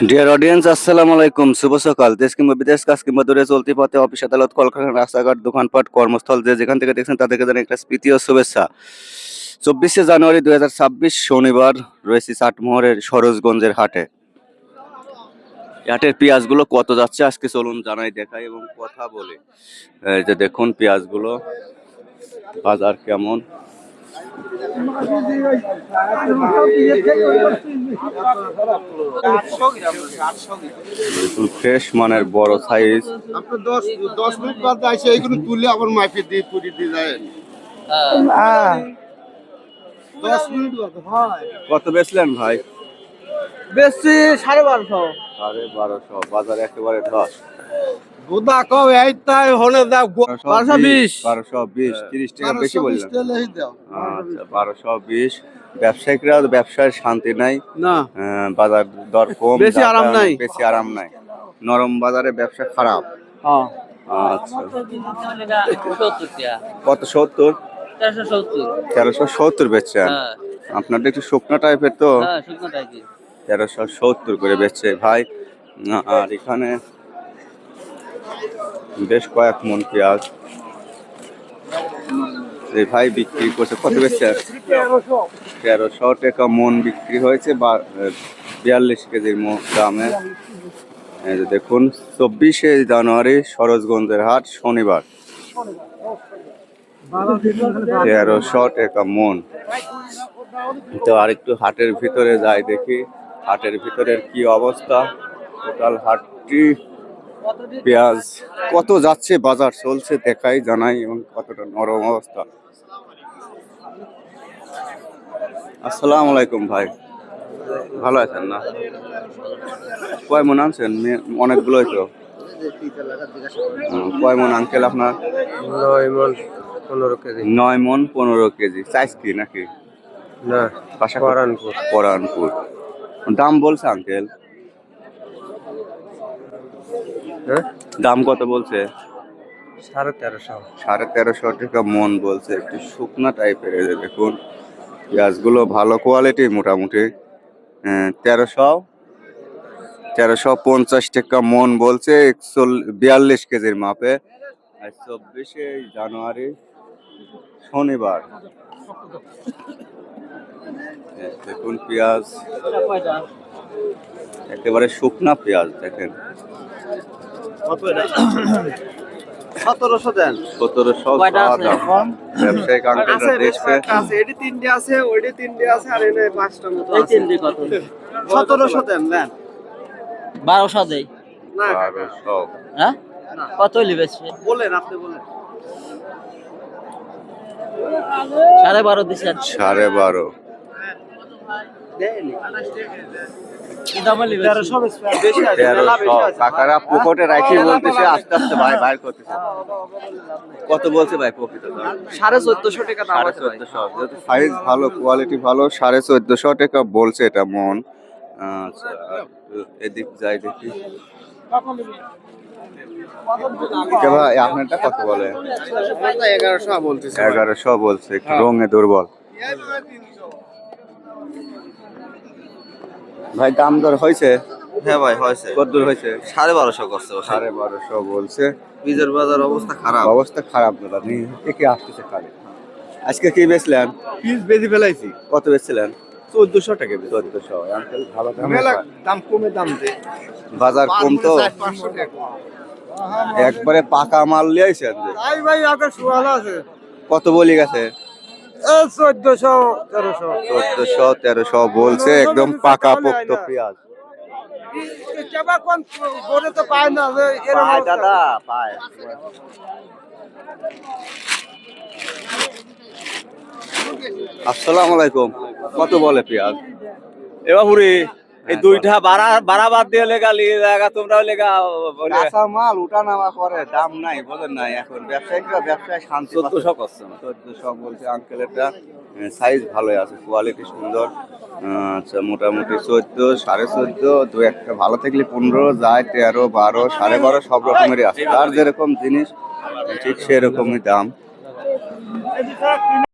Dear audience, আসসালামু আলাইকুম। শুভ সকাল। দেশ কিংবা বিদেশ, কাজ কিংবা দূরে, চলতি পথে, অফিস, আদালত, কলকারখানা, রাস্তাঘাট, দোকানপাট, কর্মস্থল, যে যেখান থেকে দেখছেন তাদেরকে জানাই একটা প্রীতি ও শুভেচ্ছা। 24শে জানুয়ারি 2026 শনিবার, রয়েছি চাটমোহরের সরোজগঞ্জের হাটে। হাটের পেঁয়াজগুলো কত যাচ্ছে আজকে চলুন জানাই, দেখাই এবং কথা বলি। এই যে দেখুন পেঁয়াজগুলো বাজার কেমন। ফ্রেশ মানের বড় সাইজ। কত বেচলেন ভাই? বেশি 1250। 1250 বাজার একেবারে ধস। 1220 30 টাকা বেশি বললেন। আচ্ছা, 1220। ব্যবসায়িকরা ব্যবসায় শান্তি নাই না, বাজার দর কম, বেশি আরাম নাই। বেশি আরাম নাই, নরম বাজারে ব্যবসা খারাপ। আচ্ছা, কত? 70? 1370 বেচছেন? আপনারটা একটু শুকনো টাইপের তো। 1370 করে বেচছে ভাই। আর এখানে বেশ কয়েক মন পেঁয়াজ এই ভাই বিক্রি করছে। কত বেচছে? 1300 টাকা মন বিক্রি হয়েছে 42 কেজির দামে। এই যে দেখুন, 24শে জানুয়ারি সরোজগঞ্জের হাট, শনিবার। 1300 টাকা মন। তো আরেকটু হাটের ভিতরে যাই, দেখি হাটের ভিতরের কি অবস্থা। টোটাল হাটটি পেঁয়াজ কত যাচ্ছে, বাজার চলছে দেখাই, জানাই এবং কতটা নরম অবস্থা। আসসালামু আলাইকুম ভাই, ভালো আছেন না? কয় মন আনছেন? অনেকগুলোই তো। কয় মন আঙ্কেল আপনার? 9 মণ 15 কেজি। 9 মন 15 কেজি। সাইজ কি নাকি? না, পরানপুর। দাম বলছে আঙ্কেল? হ্যাঁ, দাম কত বলছে? 1350। 1350 টাকা মন বলছে। একটু শুকনা টাইপের। দেখুন পেঁয়াজগুলো ভালো কোয়ালিটি মোটামুটি। 1350 টাকা মন বলছে, 42 কেজির মাপে। 24শে জানুয়ারি শনিবার। দেখুন পেঁয়াজ একেবারে শুকনা পেঁয়াজ। দেখেন 1700 দেন। 1700 ব্যবসায়িক আঙ্কেলরা দেখছে। এডি 3টে আছে, ওইডি 3টে আছে, আর এনে 5টা মতো আছে। এই 3টে কত? 1700 দেন। 1200 দেই। না, 1200। হ্যাঁ, কত লিবেছ? বলেন, আপনি বলেন। 12.5 দিছেন। 12.5। দেন। কি দামে লিবেছ? 1300 বেশি আছে, মেলা বেশি আছে। কাকারা পকেটে রাখি বলতেছে, আস্তে আস্তে ভাই বাইর করতেছে। কত বলছে ভাই প্রকৃত দাম? 1450 টাকা দাম আছে ভাই। 1450। যেহেতু সাইজ ভালো, কোয়ালিটি ভালো, 1450 টাকা বলছে এটা মন। আচ্ছা, এদিক যাই দেখি। ভাই আপনারটা কত বলে? 1100 বলতেছে। 1100 বলছে। একটু রঙে দুর্বল ভাই। দাম দর হয়েছে? হ্যাঁ ভাই, হয়েছে। কত দূর হয়েছে? 1250 করছে। 1250 বলছে। বীজের বাজার অবস্থা খারাপ। অবস্থা খারাপ দাদা, কে আসতেছে খালি। আজকে কি বেচলেন? বীজ বেশি ফেলাইছি। কত বেচছিলেন? 1400 টাকা। 1400। আঙ্কেল ভালো দাম কমে দাম দে। বাজার কম তো। 500 টাকা। একবারে পাকা মাল লিয়েছেন যে। তাই ভাই, আগে সুয়ালা আছে। কত বলি গেছে? 1400 1300। 1400 1300 বলছে। একদম পাকা পোক্ত পেঁয়াজ। কেবা কোন গরে তো পায় না যে এরকম। পায় দাদা, পায়। আসসালামু আলাইকুম। কত বলে পেঁয়াজ? এবার পুরি এই দুইটা বাড়া বাদ দিয়ে লেগালি জায়গা তোমরা লেগা কাঁচা মাল উঠা নামা করে, দাম নাই, বোঝেন নাই। এখন ব্যবসায়িকরা ব্যবসায় শান্তি 1400 করছে না। 1400 বলছে আঙ্কেল। এটা সাইজ ভালোই আছে, কোয়ালিটি সুন্দর। আচ্ছা, মোটামুটি 14 14.5, দু একটা ভালো থাকলে 15 যায়, 13 12 12.5 সব রকমেরই আছে। আর যেরকম জিনিস ঠিক সেরকমই দাম।